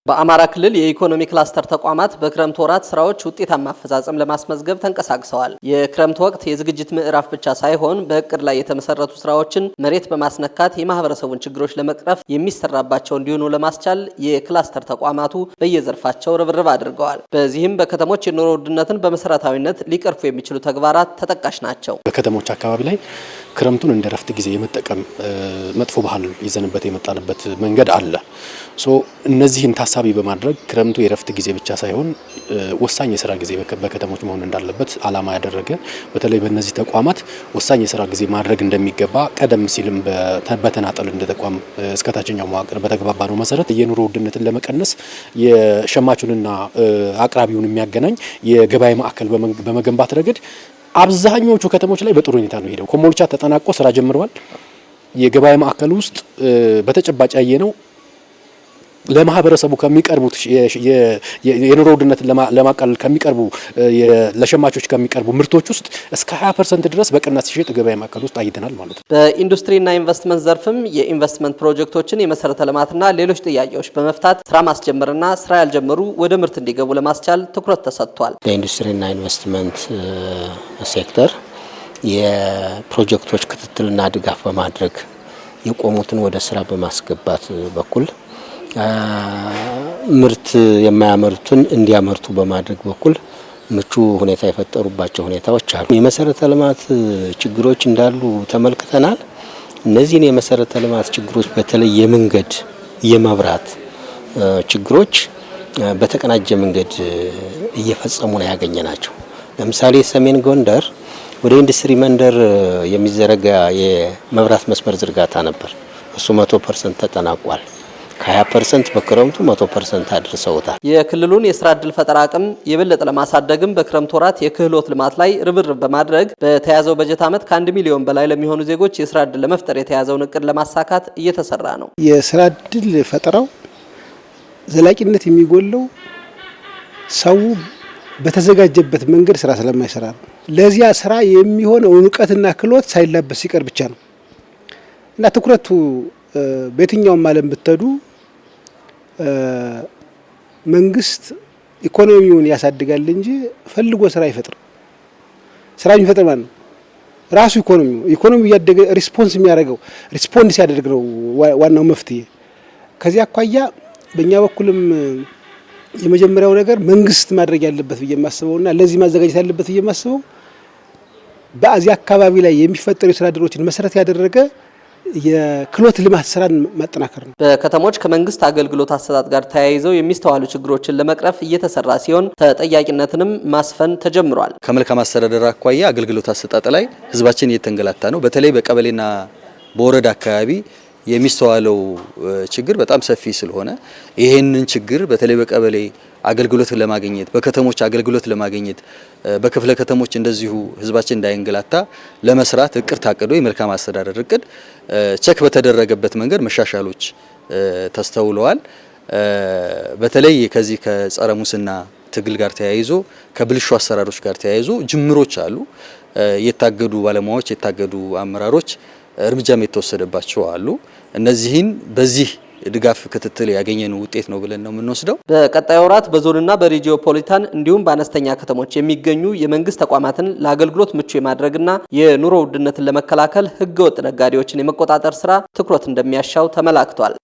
በአማራ ክልል የኢኮኖሚ ክላስተር ተቋማት በክረምት ወራት ስራዎች ውጤታማ አፈጻጸም ለማስመዝገብ ተንቀሳቅሰዋል። የክረምት ወቅት የዝግጅት ምዕራፍ ብቻ ሳይሆን በእቅድ ላይ የተመሰረቱ ስራዎችን መሬት በማስነካት የማህበረሰቡን ችግሮች ለመቅረፍ የሚሰራባቸው እንዲሆኑ ለማስቻል የክላስተር ተቋማቱ በየዘርፋቸው ርብርብ አድርገዋል። በዚህም በከተሞች የኑሮ ውድነትን በመሰረታዊነት ሊቀርፉ የሚችሉ ተግባራት ተጠቃሽ ናቸው። በከተሞች አካባቢ ላይ ክረምቱን እንደ ረፍት ጊዜ የመጠቀም መጥፎ ባህል ይዘንበት የመጣንበት መንገድ አለ። እነዚህን ታሳቢ በማድረግ ክረምቱ የረፍት ጊዜ ብቻ ሳይሆን ወሳኝ የስራ ጊዜ በከተሞች መሆን እንዳለበት ዓላማ ያደረገ በተለይ በእነዚህ ተቋማት ወሳኝ የስራ ጊዜ ማድረግ እንደሚገባ ቀደም ሲልም በተናጠል እንደ ተቋም እስከ ታችኛው መዋቅር በተግባባነው መሰረት የኑሮ ውድነትን ለመቀነስ የሸማቹንና አቅራቢውን የሚያገናኝ የገበያ ማዕከል በመገንባት ረገድ አብዛኞቹ ከተሞች ላይ በጥሩ ሁኔታ ነው ሄደው ኮምቦልቻ ተጠናቆ ስራ ጀምረዋል። የገበያ ማዕከል ውስጥ በተጨባጭ ያየነው ለማህበረሰቡ ከሚቀርቡት የኑሮ ውድነትን ለማቃለል ከሚቀርቡ ለሸማቾች ከሚቀርቡ ምርቶች ውስጥ እስከ 20% ድረስ በቅናሽ ሲሸጥ ገበያ ማዕከል ውስጥ አይተናል ማለት ነው። በኢንዱስትሪና ኢንቨስትመንት ዘርፍም የኢንቨስትመንት ፕሮጀክቶችን የመሰረተ ልማትና ሌሎች ጥያቄዎች በመፍታት ስራ ማስጀመርና ስራ ያልጀመሩ ወደ ምርት እንዲገቡ ለማስቻል ትኩረት ተሰጥቷል። በኢንዱስትሪና ኢንቨስትመንት ሴክተር የፕሮጀክቶች ክትትልና ድጋፍ በማድረግ የቆሙትን ወደ ስራ በማስገባት በኩል ምርት የማያመርቱን እንዲያመርቱ በማድረግ በኩል ምቹ ሁኔታ የፈጠሩባቸው ሁኔታዎች አሉ። የመሰረተ ልማት ችግሮች እንዳሉ ተመልክተናል። እነዚህን የመሰረተ ልማት ችግሮች በተለይ የመንገድ የመብራት ችግሮች በተቀናጀ መንገድ እየፈጸሙ ነው ያገኘናቸው። ለምሳሌ ሰሜን ጎንደር ወደ ኢንዱስትሪ መንደር የሚዘረጋ የመብራት መስመር ዝርጋታ ነበር። እሱ 100% ተጠናቋል። ከ20% በክረምቱ 100% አድርሰውታል። የክልሉን የስራ ዕድል ፈጠራ አቅም የበለጠ ለማሳደግም በክረምት ወራት የክህሎት ልማት ላይ ርብርብ በማድረግ በተያዘው በጀት ዓመት ከ1 ሚሊዮን በላይ ለሚሆኑ ዜጎች የስራ ዕድል ለመፍጠር የተያዘውን እቅድ ለማሳካት እየተሰራ ነው። የስራ ዕድል ፈጠራው ዘላቂነት የሚጎለው ሰው በተዘጋጀበት መንገድ ስራ ስለማይሰራ ነው። ለዚያ ስራ የሚሆነው ዕውቀትና ክህሎት ሳይላበስ ሲቀር ብቻ ነው እና ትኩረቱ በየትኛውም ዓለም ብትሄዱ መንግስት ኢኮኖሚውን ያሳድጋል እንጂ ፈልጎ ስራ አይፈጥርም። ስራ የሚፈጥር ማለት ነው ራሱ ኢኮኖሚው ያደገ ሪስፖንድ ሲያደርግ ነው ዋናው መፍትሄ። ከዚህ አኳያ በእኛ በኩልም የመጀመሪያው ነገር መንግስት ማድረግ ያለበት ብዬ የማስበውና ለዚህ ማዘጋጀት ያለበት ብዬ የማስበው በዚህ አካባቢ ላይ የሚፈጠሩ የስራ ዕድሎችን መሰረት ያደረገ የክህሎት ልማት ስራን ማጠናከር ነው። በከተሞች ከመንግስት አገልግሎት አሰጣጥ ጋር ተያይዘው የሚስተዋሉ ችግሮችን ለመቅረፍ እየተሰራ ሲሆን ተጠያቂነትንም ማስፈን ተጀምሯል። ከመልካም አስተዳደር አኳያ አገልግሎት አሰጣጥ ላይ ህዝባችን እየተንገላታ ነው። በተለይ በቀበሌና በወረዳ አካባቢ የሚስተዋለው ችግር በጣም ሰፊ ስለሆነ ይሄንን ችግር በተለይ በቀበሌ አገልግሎት ለማግኘት በከተሞች አገልግሎት ለማግኘት በክፍለ ከተሞች እንደዚሁ ህዝባችን እንዳይንገላታ ለመስራት እቅድ ታቅዶ የመልካም አስተዳደር እቅድ ቸክ በተደረገበት መንገድ መሻሻሎች ተስተውለዋል። በተለይ ከዚህ ከጸረ ሙስና ትግል ጋር ተያይዞ ከብልሹ አሰራሮች ጋር ተያይዞ ጅምሮች አሉ። የታገዱ ባለሙያዎች የታገዱ አመራሮች እርምጃም የተወሰደባቸው አሉ። እነዚህን በዚህ ድጋፍ ክትትል ያገኘነው ውጤት ነው ብለን ነው የምንወስደው። በቀጣይ ወራት በዞንና በሪጂዮፖሊታን እንዲሁም በአነስተኛ ከተሞች የሚገኙ የመንግስት ተቋማትን ለአገልግሎት ምቹ የማድረግና የኑሮ ውድነትን ለመከላከል ህገወጥ ነጋዴዎችን የመቆጣጠር ስራ ትኩረት እንደሚያሻው ተመላክቷል።